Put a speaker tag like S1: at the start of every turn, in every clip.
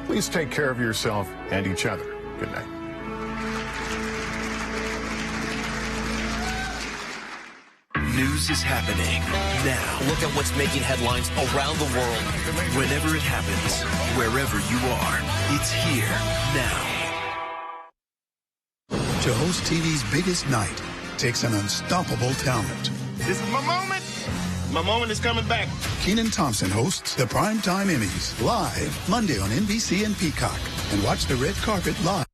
S1: Please take care of yourself and each other. Good night.
S2: News is happening now. Look at what's making headlines around the world. Whenever it happens, wherever you are, it's here now.
S3: To host TV's biggest night takes an unstoppable talent.
S4: This is my moment. My moment is coming back.
S3: Kenan Thompson hosts the Primetime Emmys live Monday on NBC and Peacock. And watch the red carpet live.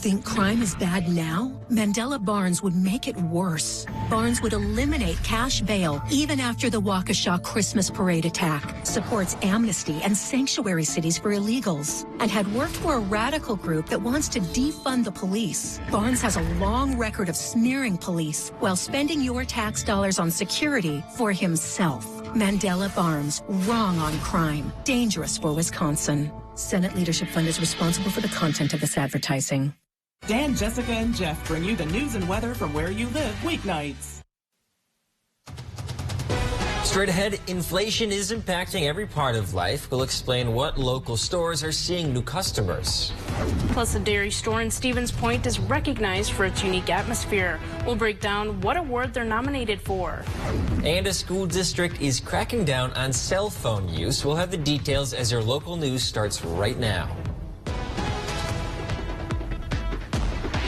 S5: Think crime is bad now? Mandela Barnes would make it worse. Barnes would eliminate cash bail even after the Waukesha Christmas parade attack, supports amnesty and sanctuary cities for illegals, and had worked for a radical group that wants to defund the police. Barnes has a long record of smearing police while spending your tax dollars on security for himself. Mandela Barnes, wrong on crime, dangerous for Wisconsin. Senate Leadership Fund is responsible for the content of this advertising.
S6: Dan, Jessica, and Jeff bring you the news and weather from where you live weeknights.
S7: Straight ahead, inflation is impacting every part of life. We'll explain what local stores are seeing new customers.
S8: Plus, a dairy store in Stevens Point is recognized for its unique atmosphere. We'll break down what award they're nominated for.
S7: And a school district is cracking down on cell phone use. We'll have the details as your local news starts right now.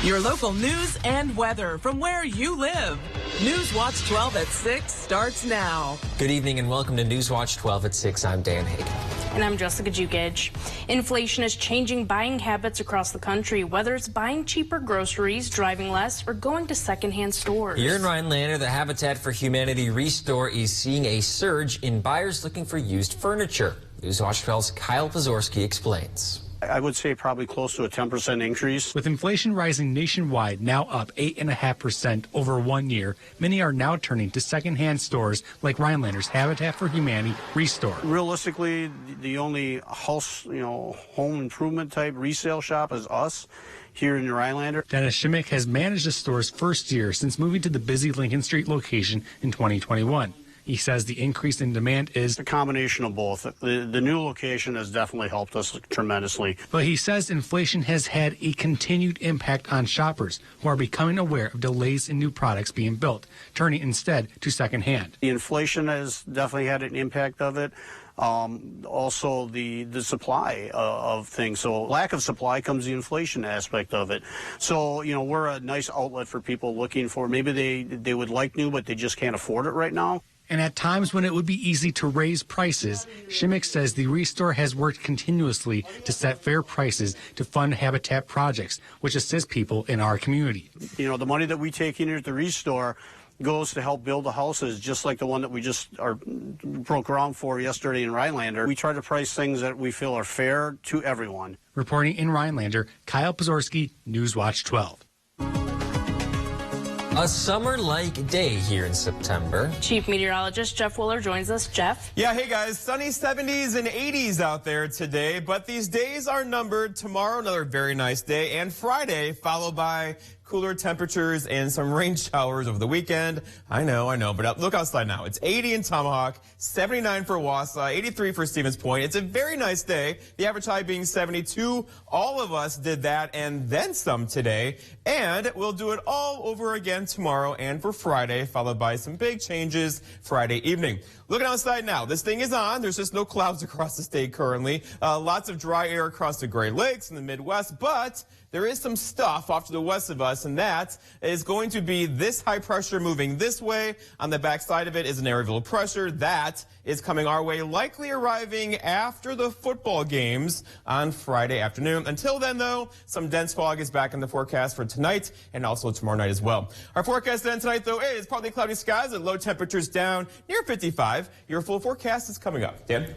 S6: Your local news and weather from where you live. News Watch 12 at 6 starts now.
S7: Good evening and welcome to News Watch 12 at 6. I'm Dan Hagan.
S8: And I'm Jessica Jukic. Inflation is changing buying habits across the country, whether it's buying cheaper groceries, driving less, or going to secondhand stores.
S7: Here in Rhinelander, the Habitat for Humanity Restore is seeing a surge in buyers looking for used furniture. News Watch 12's Kyle Pazorski explains.
S9: I would say probably close to a 10% increase.
S10: With inflation rising nationwide, now up 8.5% over 1 year, many are now turning to secondhand stores like Rhinelander's Habitat for Humanity Restore.
S9: Realistically, the only house, home improvement type resale shop is us here in Rhinelander.
S10: Dennis Schmick has managed the store's first year since moving to the busy Lincoln Street location in 2021. He says the increase in demand is
S9: a combination of both. The new location has definitely helped us tremendously.
S10: But he says inflation has had a continued impact on shoppers who are becoming aware of delays in new products being built, turning instead to secondhand.
S9: The inflation has definitely had an impact of it. Also the supply of things. So lack of supply comes the inflation aspect of it. So, we're a nice outlet for people looking for, maybe they would like new, but they just can't afford it right now.
S10: And at times when it would be easy to raise prices, Schmick says the Restore has worked continuously to set fair prices to fund habitat projects, which assist people in our community.
S9: The money that we take in here at the Restore goes to help build the houses, just like the one that we just broke ground for yesterday in Rhinelander. We try to price things that we feel are fair to everyone.
S10: Reporting in Rhinelander, Kyle Pazorski, News Watch 12.
S7: A summer-like day here in September.
S8: Chief Meteorologist Jeff Willer joins us. Jeff?
S11: Yeah, hey guys, sunny 70s and 80s out there today, but these days are numbered. Tomorrow, another very nice day, and Friday, followed by cooler temperatures and some rain showers over the weekend. I know, but look outside now. It's 80 in Tomahawk, 79 for Wausau, 83 for Stevens Point. It's a very nice day. The average high being 72. All of us did that and then some today. And we'll do it all over again tomorrow and for Friday, followed by some big changes Friday evening. Looking outside now, this thing is on. There's just no clouds across the state currently. Lots of dry air across the Great Lakes and the Midwest, but there is some stuff off to the west of us, and that is going to be this high pressure moving this way. On the backside of it is an area of low pressure. That is coming our way, likely arriving after the football games on Friday afternoon. Until then, though, some dense fog is back in the forecast for tonight and also tomorrow night as well. Our forecast then tonight, though, is partly cloudy skies and low temperatures down near 55. Your full forecast is coming up. Dan?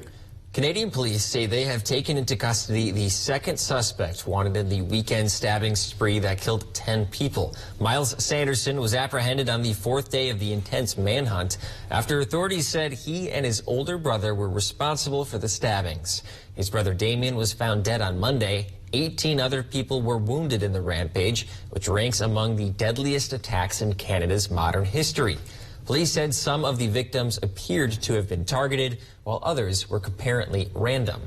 S7: Canadian police say they have taken into custody the second suspect wanted in the weekend stabbing spree that killed 10 people. Miles Sanderson was apprehended on the fourth day of the intense manhunt after authorities said he and his older brother were responsible for the stabbings. His brother Damien was found dead on Monday. 18 other people were wounded in the rampage, which ranks among the deadliest attacks in Canada's modern history. Police said some of the victims appeared to have been targeted, while others were apparently random.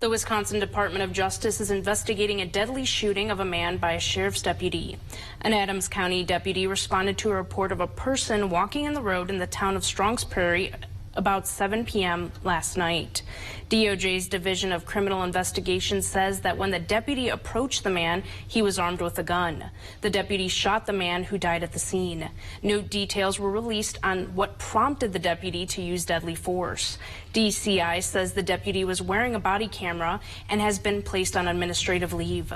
S8: The Wisconsin Department of Justice is investigating a deadly shooting of a man by a sheriff's deputy. An Adams County deputy responded to a report of a person walking in the road in the town of Strongs Prairie about 7 p.m. last night. DOJ's Division of Criminal Investigation says that when the deputy approached the man, he was armed with a gun. The deputy shot the man, who died at the scene. No details were released on what prompted the deputy to use deadly force. DCI says the deputy was wearing a body camera and has been placed on administrative leave.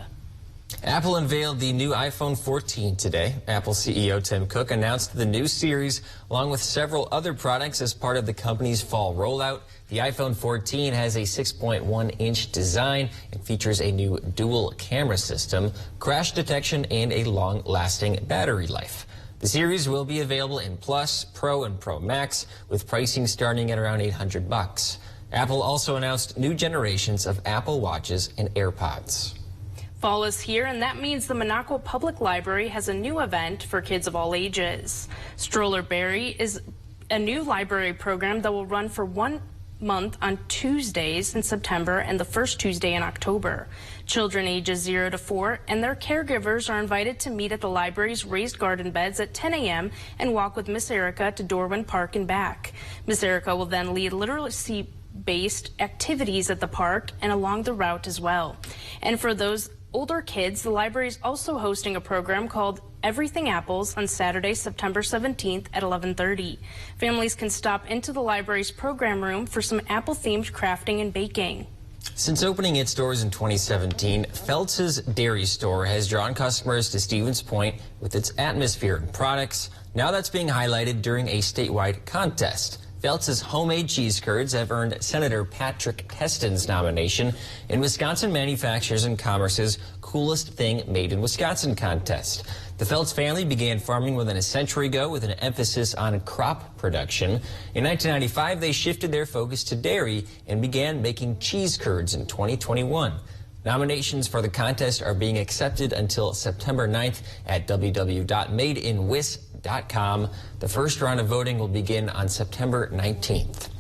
S7: Apple unveiled the new iPhone 14 today. Apple CEO Tim Cook announced the new series along with several other products as part of the company's fall rollout. The iPhone 14 has a 6.1-inch design and features a new dual camera system, crash detection, and a long-lasting battery life. The series will be available in Plus, Pro, and Pro Max, with pricing starting at around $800. Apple also announced new generations of Apple Watches and AirPods.
S8: Fall is here, and that means the Monaco Public Library has a new event for kids of all ages. Stroller Berry is a new library program that will run for 1 month on Tuesdays in September and the first Tuesday in October. Children ages 0 to 4 and their caregivers are invited to meet at the library's raised garden beds at 10 a.m. and walk with Miss Erica to Dorwin Park and back. Miss Erica will then lead literacy-based activities at the park and along the route as well. And for those older kids, the library is also hosting a program called Everything Apples on Saturday, September 17th at 11:30. Families can stop into the library's program room for some apple-themed crafting and baking.
S7: Since opening its doors in 2017, Feltz's Dairy Store has drawn customers to Stevens Point with its atmosphere and products. Now that's being highlighted during a statewide contest. Feltz's homemade cheese curds have earned Senator Patrick Keston's nomination in Wisconsin Manufacturers and Commerce's Coolest Thing Made in Wisconsin contest. The Feltz family began farming more than a century ago with an emphasis on crop production. In 1995, they shifted their focus to dairy and began making cheese curds in 2021. Nominations for the contest are being accepted until September 9th at www.madeinwis.com. The first round of voting will begin on September 19th.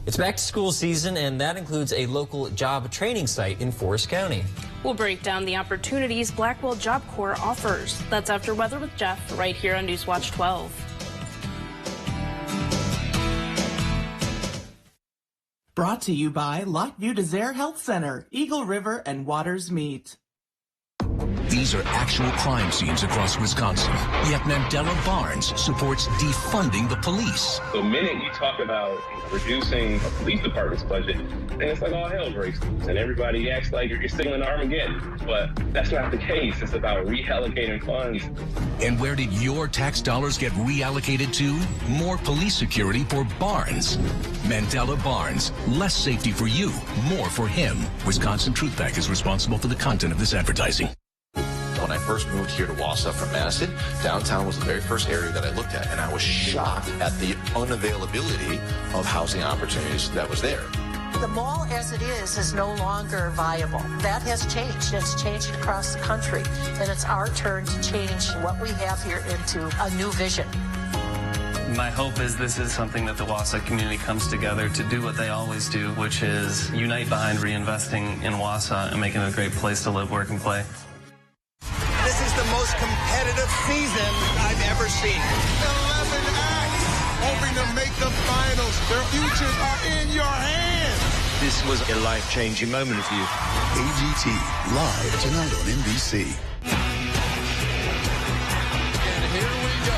S7: It's back to school season, and that includes a local job training site in Forest County.
S8: We'll break down the opportunities Blackwell Job Corps offers. That's after Weather with Jeff, right here on Newswatch 12.
S12: Brought to you by Lockview Desert Health Center, Eagle River, and Waters Meat.
S13: These are actual crime scenes across Wisconsin. Yet Mandela Barnes supports defunding the police.
S14: The minute you talk about reducing a police department's budget, then it's like all hell breaks loose, and everybody acts like you're signaling Armageddon. But that's not the case. It's about reallocating funds.
S13: And where did your tax dollars get reallocated to? More police security for Barnes. Mandela Barnes. Less safety for you, more for him. Wisconsin Truth Pack is responsible for the content of this advertising.
S15: When I first moved here to Wausau from Madison, downtown was the very first area that I looked at, and I was shocked at the unavailability of housing opportunities that was there.
S16: The mall as it is no longer viable. That has changed. It's changed across the country, and it's our turn to change what we have here into a new vision.
S17: My hope is this is something that the Wausau community comes together to do what they always do, which is unite behind reinvesting in Wausau and making it a great place to live, work, and play.
S18: This is the most competitive season I've ever seen.
S4: 11 acts hoping to make the finals. Their futures are in your hands.
S19: This was a life-changing moment for you.
S3: AGT, live tonight on NBC.
S4: And here we go.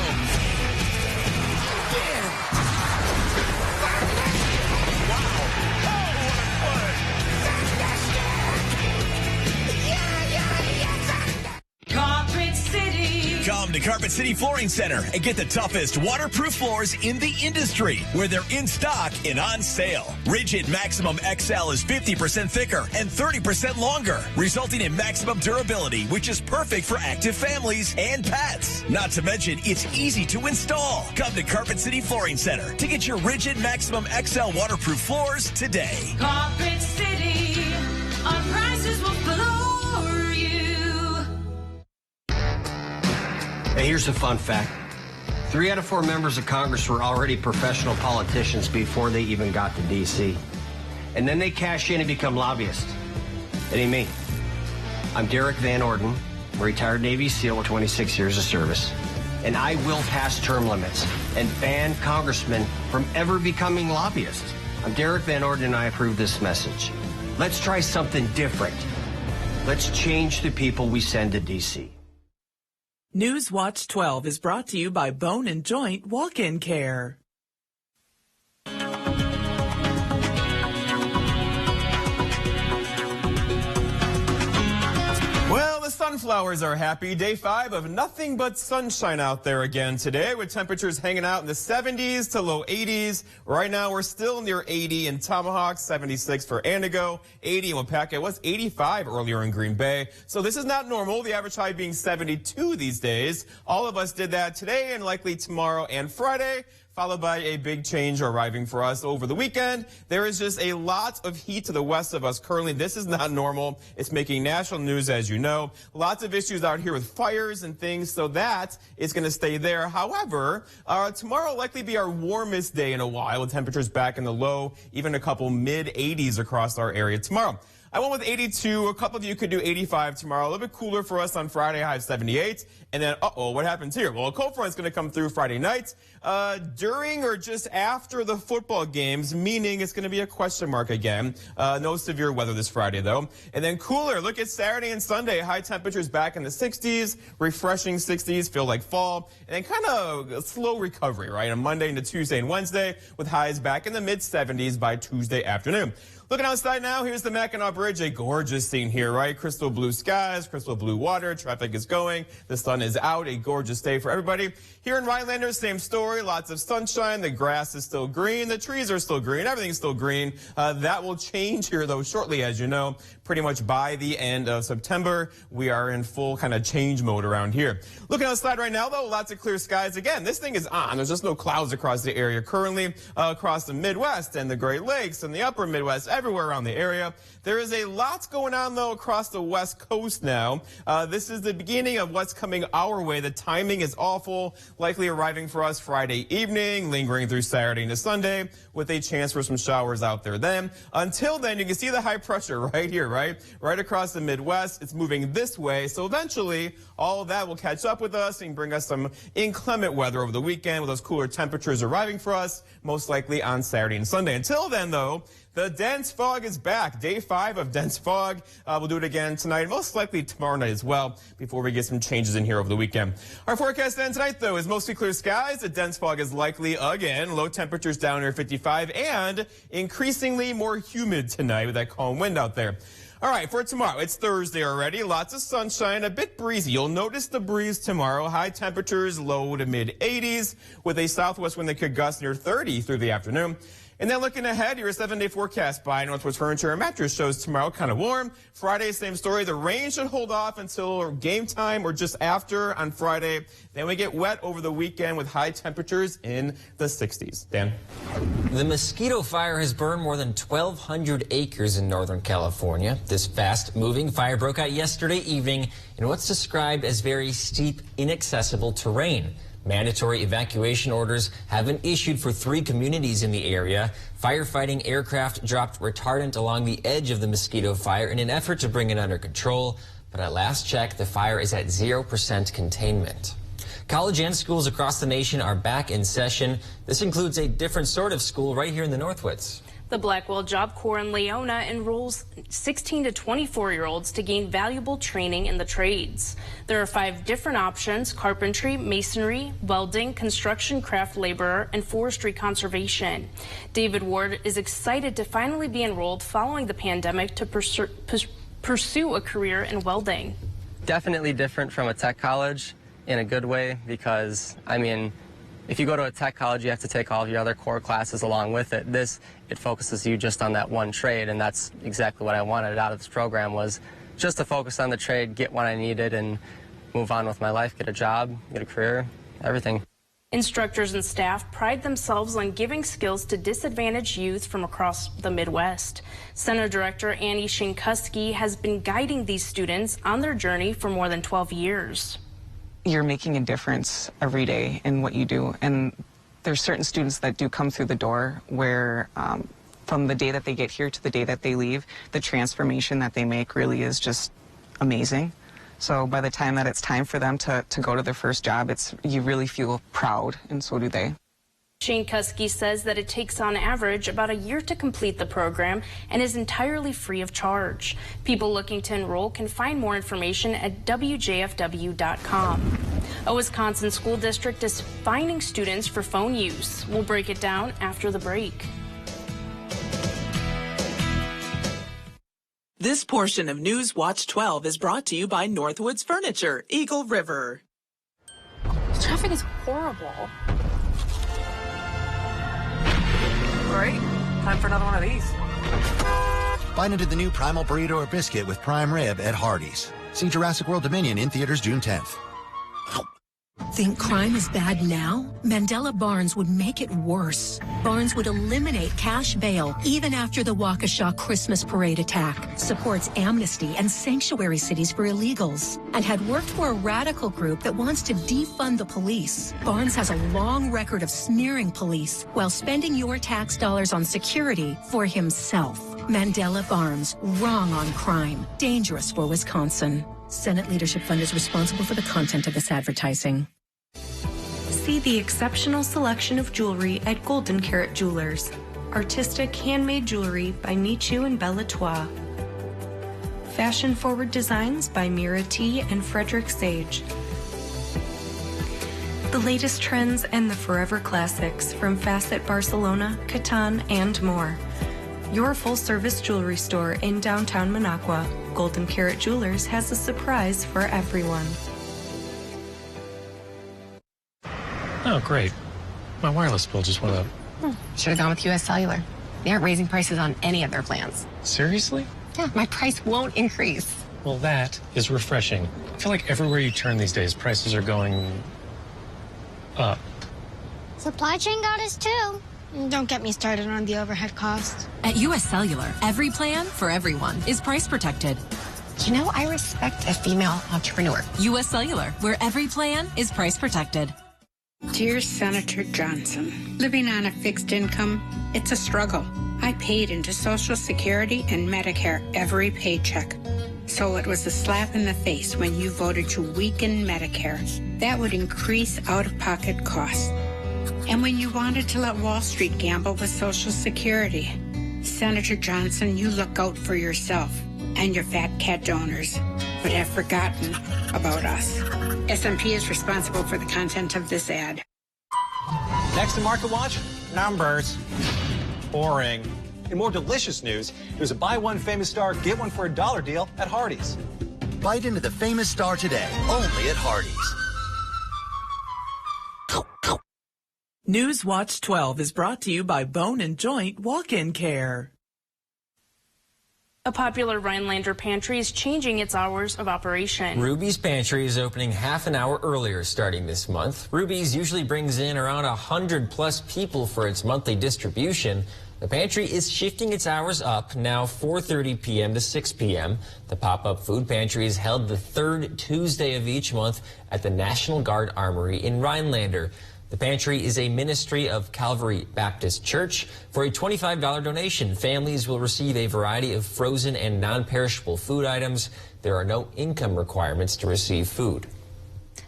S20: Come to Carpet City Flooring Center and get the toughest waterproof floors in the industry, where they're in stock and on sale. Rigid Maximum XL is 50% thicker and 30% longer, resulting in maximum durability, which is perfect for active families and pets. Not to mention, it's easy to install. Come to Carpet City Flooring Center to get your Rigid Maximum XL waterproof floors today.
S21: Carpet City, our prices will floor you.
S22: Hey, here's a fun fact. 3 out of 4 members of Congress were already professional politicians before they even got to D.C. And then they cash in and become lobbyists. It ain't me. I'm Derek Van Orden, retired Navy SEAL with 26 years of service. And I will pass term limits and ban congressmen from ever becoming lobbyists. I'm Derek Van Orden, and I approve this message. Let's try something different. Let's change the people we send to D.C.
S6: News Watch 12 is brought to you by Bone and Joint Walk-In Care.
S11: Well, the sunflowers are happy. Day 5 of nothing but sunshine out there again today, with temperatures hanging out in the 70s to low 80s. Right now, we're still near 80 in Tomahawk, 76 for Antigo, 80 in Wapaka. It was 85 earlier in Green Bay. So this is not normal, the average high being 72 these days. All of us did that today and likely tomorrow and Friday, followed by a big change arriving for us over the weekend. There is just a lot of heat to the west of us currently. This is not normal. It's making national news, as you know. Lots of issues out here with fires and things, so that is going to stay there. However, tomorrow will likely be our warmest day in a while, with temperatures back in the low, even a couple mid-80s across our area tomorrow. I went with 82. A couple of you could do 85 tomorrow. A little bit cooler for us on Friday, high of 78. And then, what happens here? Well, a cold front is going to come through Friday night during or just after the football games, meaning it's going to be a question mark again. No severe weather this Friday, though. And then cooler. Look at Saturday and Sunday. High temperatures back in the 60s, refreshing 60s, feel like fall. And then kind of a slow recovery, right, on Monday into Tuesday and Wednesday, with highs back in the mid-70s by Tuesday afternoon. Looking outside now, here's the Mackinac Bridge, a gorgeous scene here, right? Crystal blue skies, crystal blue water, traffic is going, the sun is out, a gorgeous day for everybody. Here in Rhinelander, same story, lots of sunshine, the grass is still green, the trees are still green, everything's still green. That will change here, though, shortly, as you know. Pretty much by the end of September, we are in full kind of change mode around here. Looking outside right now, though, lots of clear skies. Again, this thing is on. There's just no clouds across the area currently, across the Midwest and the Great Lakes and the upper Midwest, everywhere around the area. There is a lot going on, though, across the West Coast now. This is the beginning of what's coming our way. The timing is awful, likely arriving for us Friday evening, lingering through Saturday into Sunday, with a chance for some showers out there then. Until then, you can see the high pressure right here, right across the Midwest. It's moving this way, so eventually all of that will catch up with us and bring us some inclement weather over the weekend, with those cooler temperatures arriving for us, most likely on Saturday and Sunday. Until then, though, the dense fog is back. Day 5 of dense fog. We'll do it again tonight, most likely tomorrow night as well, before we get some changes in here over the weekend. Our forecast then tonight, though, is mostly clear skies. The dense fog is likely again. Low temperatures down near 55 and increasingly more humid tonight with that calm wind out there. All right, for tomorrow, it's Thursday already. Lots of sunshine, a bit breezy. You'll notice the breeze tomorrow. High temperatures, low to mid 80s, with a southwest wind that could gust near 30 through the afternoon. And then looking ahead, your 7-day forecast by Northwest Furniture and Mattress shows tomorrow kind of warm. Friday, same story. The rain should hold off until game time or just after on Friday. Then we get wet over the weekend with high temperatures in the 60s. Dan?
S7: The mosquito fire has burned more than 1,200 acres in Northern California. This fast-moving fire broke out yesterday evening in what's described as very steep, inaccessible terrain. Mandatory evacuation orders have been issued for 3 communities in the area. Firefighting aircraft dropped retardant along the edge of the mosquito fire in an effort to bring it under control. But at last check, the fire is at 0% containment. College and schools across the nation are back in session. This includes a different sort of school right here in the Northwoods.
S8: The Blackwell Job Corps in Leona enrolls 16 to 24-year-olds to gain valuable training in the trades. There are 5 different options: carpentry, masonry, welding, construction, craft laborer, and forestry conservation. David Ward is excited to finally be enrolled following the pandemic to pursue a career in welding.
S1: Definitely different from a tech college in a good way, because, I mean, if you go to a tech college, you have to take all of your other core classes along with it. It focuses you just on that one trade, and that's exactly what I wanted out of this program, was just to focus on the trade, get what I needed, and move on with my life, get a job, get a career, everything.
S8: Instructors and staff pride themselves on giving skills to disadvantaged youth from across the Midwest. Center Director Annie Shinkuski has been guiding these students on their journey for more than 12 years.
S2: You're making a difference every day in what you do, and there's certain students that do come through the door where from the day that they get here to the day that they leave, the transformation that they make really is just amazing. So by the time that it's time for them to go to their first job, you really feel proud, and so do they.
S8: Shane Kuski says that it takes on average about a year to complete the program and is entirely free of charge. People looking to enroll can find more information at wjfw.com. A Wisconsin school district is fining students for phone use. We'll break it down after the break.
S6: This portion of News Watch 12 is brought to you by Northwoods Furniture, Eagle River.
S8: Traffic is horrible.
S5: All right, time for another one of these.
S9: Bite into the new Primal Burrito or Biscuit with Prime Rib at Hardee's. See Jurassic World Dominion in theaters June 10th.
S23: Think crime is bad now? Mandela Barnes would make it worse. Barnes would eliminate cash bail even after the Waukesha Christmas parade attack, supports amnesty and sanctuary cities for illegals, and had worked for a radical group that wants to defund the police. Barnes has a long record of smearing police while spending your tax dollars on security for himself. Mandela Barnes, wrong on crime, dangerous for Wisconsin. Senate Leadership Fund is responsible for the content of this advertising.
S24: See the exceptional selection of jewelry at Golden Carat Jewelers. Artistic handmade jewelry by Michu and Bella Trois. Fashion-forward designs by Mira T. and Frederick Sage. The latest trends and the forever classics from Facet Barcelona, Catan, and more. Your full-service jewelry store in downtown Minocqua, Golden Carat Jewelers has a surprise for everyone.
S10: Oh, great. My wireless bill just went up.
S25: Should have gone with US Cellular. They aren't raising prices on any of their plans.
S10: Seriously?
S25: Yeah, my price won't increase.
S10: Well, that is refreshing. I feel like everywhere you turn these days, prices are going up.
S26: Supply chain got us too. Don't get me started on the overhead cost.
S27: At US Cellular, every plan for everyone is price protected.
S25: You know, I respect a female entrepreneur.
S27: US Cellular, where every plan is price protected.
S28: Dear Senator Johnson, living on a fixed income, it's a struggle. I paid into Social Security and Medicare every paycheck. So it was a slap in the face when you voted to weaken Medicare. That would increase out-of-pocket costs. And when you wanted to let Wall Street gamble with Social Security, Senator Johnson, you look out for yourself and your fat cat donors, but have forgotten about us. SMP is responsible for the content of this ad.
S5: Next to Market Watch, numbers. Boring. In more delicious news, there's a buy one famous star, get one for $1 deal at Hardee's.
S9: Bite into the famous star today, only at Hardee's.
S6: News Watch 12 is brought to you by Bone and Joint Walk-In Care.
S8: A popular Rhinelander pantry is changing its hours of operation.
S7: Ruby's Pantry is opening half an hour earlier starting this month. Ruby's usually brings in around 100+ people for its monthly distribution. The pantry is shifting its hours up, now 4:30 p.m. to 6 p.m. The pop-up food pantry is held the third Tuesday of each month at the National Guard Armory in Rhinelander. The pantry is a ministry of Calvary Baptist Church. For a $25 donation, families will receive a variety of frozen and non-perishable food items. There are no income requirements to receive food.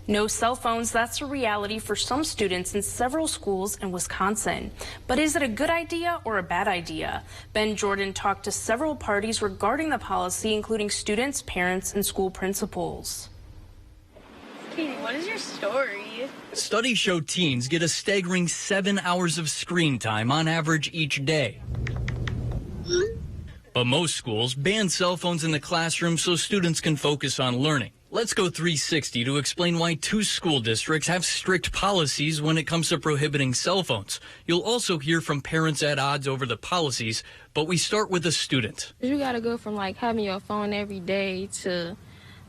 S8: No cell phones, that's a reality for some students in several schools in Wisconsin. But is it a good idea or a bad idea? Ben Jordan talked to several parties regarding the policy, including students, parents, and school principals.
S29: Katie, what is your story?
S30: Studies show teens get a staggering 7 hours of screen time on average each day. But most schools ban cell phones in the classroom so students can focus on learning. Let's go 360 to explain why 2 school districts have strict policies when it comes to prohibiting cell phones. You'll also hear from parents at odds over the policies, but we start with a student.
S29: You gotta go from like having your phone every day to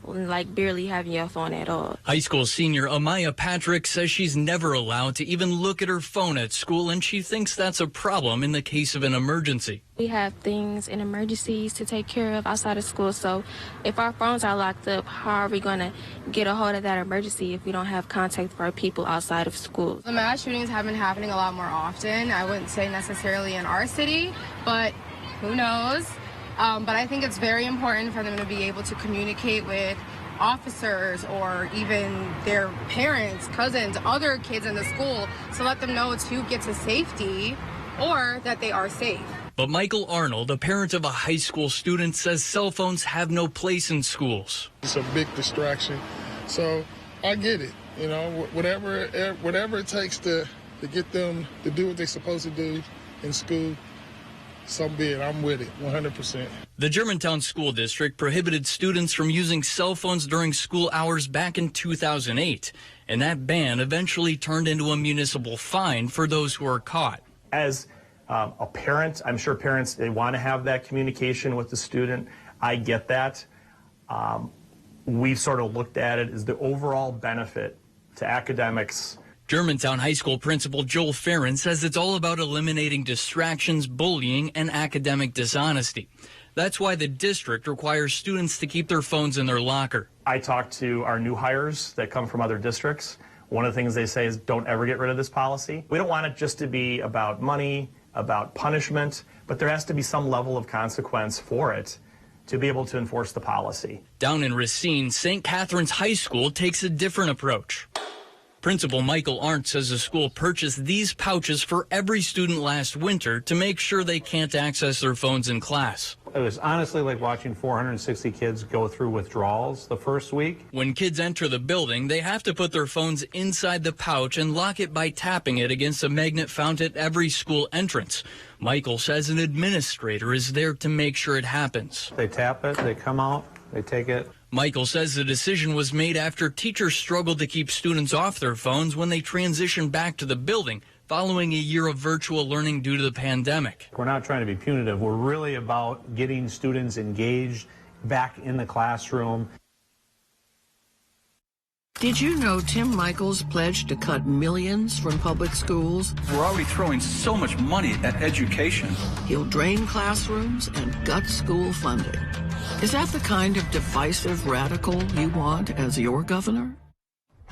S3: like barely having your phone at all.
S30: High school senior Amaya Patrick says she's never allowed to even look at her phone at school, and she thinks that's a problem in the case of an emergency.
S3: We have things and emergencies to take care of outside of school, so if our phones are locked up, how are we going to get a hold of that emergency if we don't have contact with our people outside of school?
S4: The mass shootings have been happening a lot more often. I wouldn't say necessarily in our city, but who knows? But I think it's very important for them to be able to communicate with officers or even their parents, cousins, other kids in the school to let them know to get to safety or that they are safe.
S30: But Michael Arnold, a parent of a high school student, says cell phones have no place in schools.
S12: It's a big distraction, so I get it. You know, whatever it takes to get them to do what they're supposed to do in school, so be it. I'm with it, 100%.
S30: The Germantown School District prohibited students from using cell phones during school hours back in 2008, and that ban eventually turned into a municipal fine for those who are caught.
S13: As a parent, I'm sure parents, they want to have that communication with the student. I get that. We've sort of looked at it as the overall benefit to academics.
S30: Germantown High School Principal Joel Farron says it's all about eliminating distractions, bullying, and academic dishonesty. That's why the district requires students to keep their phones in their locker.
S13: I talk to our new hires that come from other districts. One of the things they say is don't ever get rid of this policy. We don't want it just to be about money, about punishment, but there has to be some level of consequence for it to be able to enforce the policy.
S30: Down in Racine, St. Catherine's High School takes a different approach. Principal Michael Arndt says the school purchased these pouches for every student last winter to make sure they can't access their phones in class.
S14: It was honestly like watching 460 kids go through withdrawals the first week.
S30: When kids enter the building, they have to put their phones inside the pouch and lock it by tapping it against a magnet found at every school entrance. Michael says an administrator is there to make sure it happens.
S14: They tap it, they come out, they take it.
S30: Michael says the decision was made after teachers struggled to keep students off their phones when they transitioned back to the building following a year of virtual learning due to the pandemic.
S14: We're not trying to be punitive. We're really about getting students engaged back in the classroom.
S15: Did you know Tim Michaels pledged to cut millions from public schools?
S16: We're already throwing so much money at education.
S15: He'll drain classrooms and gut school funding. Is that the kind of divisive radical you want as your governor?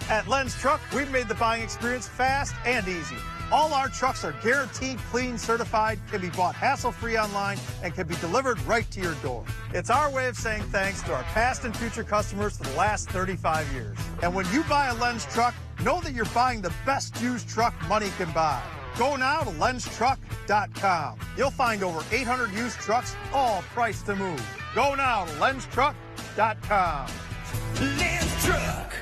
S17: At Len's Truck, we've made the buying experience fast and easy. All our trucks are guaranteed clean, certified, can be bought hassle-free online, and can be delivered right to your door. It's our way of saying thanks to our past and future customers for the last 35 years. And when you buy a Len's Truck, know that you're buying the best used truck money can buy. Go now to lenstruck.com. You'll find over 800 used trucks, all priced to move. Go now to lenstruck.com.
S20: Len's Truck.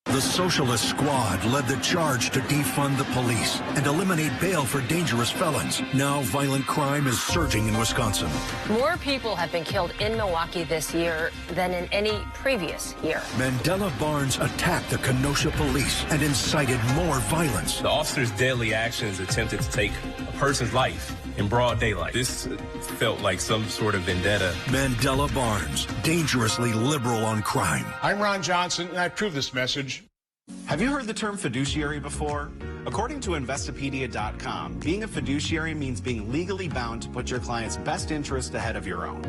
S18: The Socialist Squad led the charge to defund the police and eliminate bail for dangerous felons. Now violent crime is surging in Wisconsin.
S19: More people have been killed in Milwaukee this year than in any previous year.
S18: Mandela Barnes attacked the Kenosha police and incited more violence.
S31: The officer's deadly actions attempted to take a person's life in broad daylight. This felt like some sort of vendetta.
S18: Mandela Barnes, dangerously liberal on crime.
S32: I'm Ron Johnson, and I approve this message.
S33: Have you heard the term fiduciary before? According to Investopedia.com, being a fiduciary means being legally bound to put your client's best interest ahead of your own.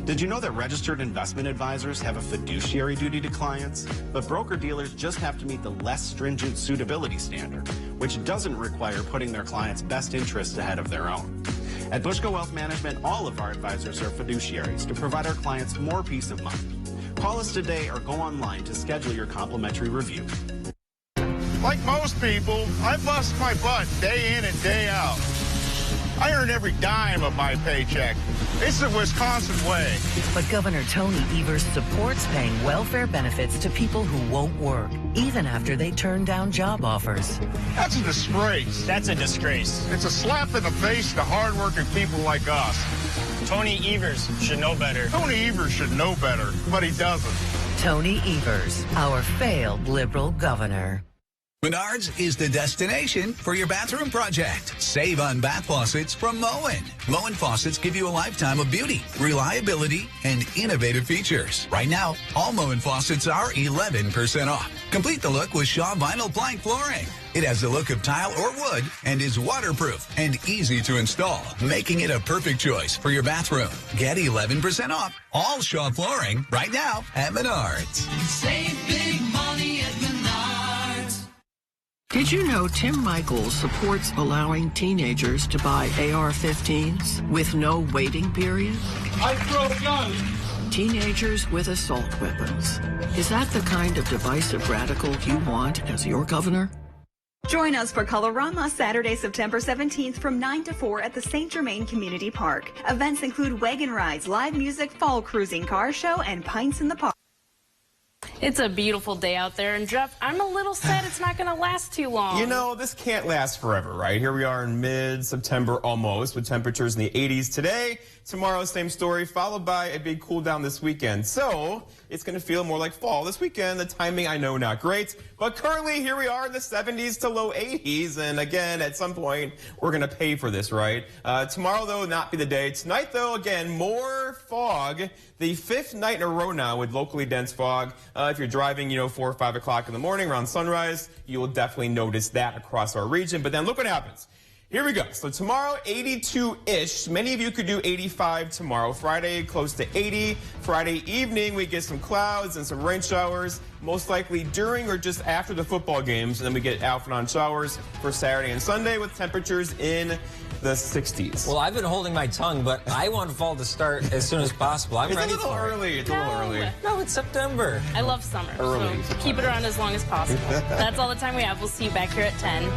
S33: Did you know that registered investment advisors have a fiduciary duty to clients? But broker-dealers just have to meet the less stringent suitability standard, which doesn't require putting their client's best interest ahead of their own. At Bushko Wealth Management, all of our advisors are fiduciaries to provide our clients more peace of mind. Call us today or go online to schedule your complimentary review.
S32: Like most people, I bust my butt day in and day out. I earn every dime of my paycheck. It's the Wisconsin way.
S34: But Governor Tony Evers supports paying welfare benefits to people who won't work, even after they turn down job offers.
S32: That's a disgrace.
S35: That's a disgrace.
S32: It's a slap in the face to hardworking people like us.
S35: Tony Evers should know better.
S32: Tony Evers should know better, but he doesn't.
S34: Tony Evers, our failed liberal governor.
S1: Menards is the destination for your bathroom project. Save on bath faucets from Moen. Moen faucets give you a lifetime of beauty, reliability, and innovative features. Right now, all Moen faucets are 11% off. Complete the look with Shaw vinyl plank flooring. It has the look of tile or wood and is waterproof and easy to install, making it a perfect choice for your bathroom. Get 11% off all Shaw flooring right now at Menards.
S34: Save big money at Menards. Did you know Tim Michaels supports allowing teenagers to buy AR-15s with no waiting period?
S32: I throw guns.
S34: Teenagers with assault weapons. Is that the kind of divisive radical you want as your governor?
S2: Join us for Colorama Saturday, September 17th from 9 to 4 at the St. Germain Community Park. Events include wagon rides, live music, fall cruising, car show, and pints in the park.
S8: It's a beautiful day out there, and Jeff, I'm a little sad it's not going to last too long.
S5: You know, this can't last forever, right? Here we are in mid-September almost, with temperatures in the 80s today. Tomorrow, same story, followed by a big cool down this weekend. So it's going to feel more like fall this weekend. The timing, I know, not great. But currently, here we are in the 70s to low 80s. And again, at some point, we're going to pay for this, right? Tomorrow, though, not be the day. Tonight, though, again, more fog. The fifth night in a row now with locally dense fog. If you're driving, 4 or 5 o'clock in the morning around sunrise, you will definitely notice that across our region. But then look what happens. Here we go. So tomorrow, 82-ish. Many of you could do 85 tomorrow. Friday, close to 80. Friday evening, we get some clouds and some rain showers, most likely during or just after the football games. And then we get off and on showers for Saturday and Sunday with temperatures in the 60s.
S7: Well, I've been holding my tongue, but I want fall to start as soon as possible. I'm ready for it.
S5: It's a little early. It's a little early.
S7: No, it's September.
S8: I love summer,
S5: Early.
S8: so keep it around as long as possible. That's all the time we have. We'll see you back here at 10.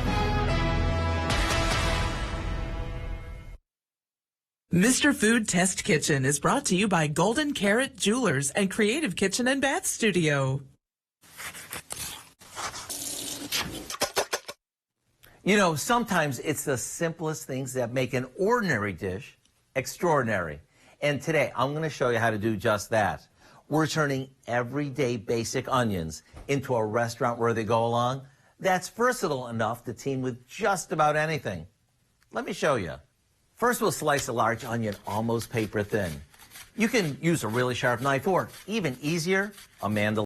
S6: Mr. Food Test Kitchen is brought to you by Golden Carrot Jewelers and Creative Kitchen and Bath Studio.
S9: You know, sometimes it's the simplest things that make an ordinary dish extraordinary. And today, I'm going to show you how to do just that. We're turning everyday basic onions into a restaurant-worthy go-along that's versatile enough to team with just about anything. Let me show you. First, we'll slice a large onion almost paper thin. You can use a really sharp knife or, even easier, a mandolin.